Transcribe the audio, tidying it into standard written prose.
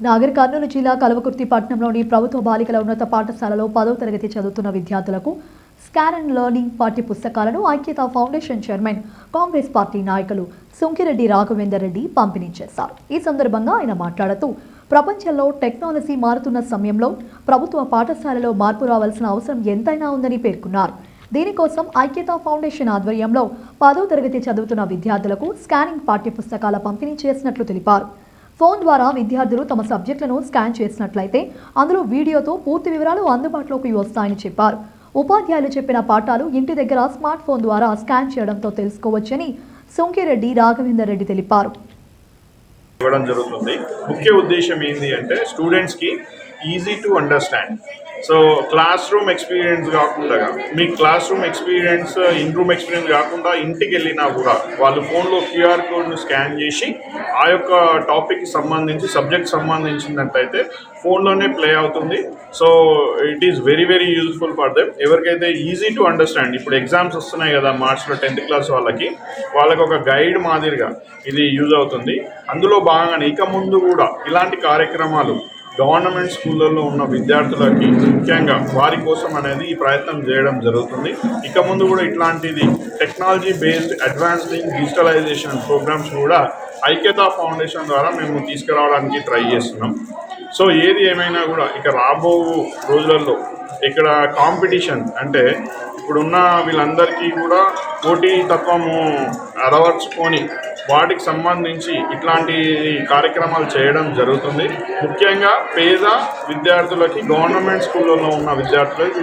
నాగర్ కర్నూలు జిల్లా కల్వకుర్తి పట్టణంలోని ప్రభుత్వ బాలికల ఉన్నత పాఠశాలలో 10వ తరగతి చదువుతున్న విద్యార్థులకు స్కాన్ అండ్ లెర్నింగ్ పాఠ్య పుస్తకాలను ఐక్యత ఫౌండేషన్ చైర్మన్ కాంగ్రెస్ పార్టీ నాయకులు సుంకిరెడ్డి రాఘవేందర్ రెడ్డి పంపిణీ చేశారు. ఈ సందర్భంగా ఆయన మాట్లాడుతూ ప్రపంచంలో టెక్నాలజీ మారుతున్న సమయంలో ప్రభుత్వ పాఠశాలలో మార్పు రావాల్సిన అవసరం ఎంతైనా ఉందని పేర్కొన్నారు. దీనికోసం ఐక్యత ఫౌండేషన్ ఆధ్వర్యంలో 10వ తరగతి చదువుతున్న విద్యార్థులకు స్కానింగ్ పాఠ్య పుస్తకాల పంపిణీ చేసినట్లు తెలిపారు. ఫోన్ ద్వారా విద్యార్థులు తమ సబ్జెక్టులను స్కాన్ చేసినట్లయితే అందులో వీడియోతో పూర్తి వివరాలు అందుబాటులోకి వస్తాయని చెప్పారు. ఉపాధ్యాయులు చెప్పిన పాఠాలు ఇంటి దగ్గర స్మార్ట్ ఫోన్ ద్వారా స్కాన్ చేయడంతో తెలుసుకోవచ్చని సుంకిరెడ్డి రాఘవేందర్ రెడ్డి తెలిపారు. ముఖ్య ఉద్దేశం ఏంటి అంటే స్టూడెంట్స్ కి easy to understand. So class room experience కాకుండా మీ class room experience in room experience కాకుండా ఇంటికి వెళ్ళినా కూడా వాళ్ళు ఫోన్లో క్యూఆర్ కోడ్ను స్కాన్ చేసి ఆ యొక్క టాపిక్కి సంబంధించి సబ్జెక్ట్ సంబంధించినట్టయితే ఫోన్లోనే ప్లే అవుతుంది. So it is very very useful for them. ఎవరికైతే ఈజీ టు అండర్స్టాండ్, ఇప్పుడు ఎగ్జామ్స్ వస్తున్నాయి కదా మార్చ్లో 10th క్లాస్ వాళ్ళకి ఒక గైడ్ మాదిరిగా ఇది యూజ్ అవుతుంది. అందులో భాగంగానే ఇక ముందు కూడా ఇలాంటి కార్యక్రమాలు గవర్నమెంట్ స్కూళ్ళల్లో ఉన్న విద్యార్థులకి ముఖ్యంగా వారి కోసం అనేది ఈ ప్రయత్నం చేయడం జరుగుతుంది. ఇక ముందు కూడా ఇట్లాంటిది technology based advancing digitalisation programmes కూడా ఐక్యతా ఫౌండేషన్ ద్వారా మేము తీసుకురావడానికి ట్రై చేస్తున్నాం. సో ఏది ఏమైనా కూడా ఇక రాబో రోజులలో ఇక్కడ కాంపిటీషన్ అంటే ఇప్పుడున్న వీళ్ళందరికీ కూడా పోటీ తత్వము అలవర్చుకొని వాటికి సంబంధించి ఇట్లాంటి కార్యక్రమాలు చేయడం జరుగుతుంది. ముఖ్యంగా పేద విద్యార్థులకి గవర్నమెంట్ స్కూళ్ళలో ఉన్న విద్యార్థులకి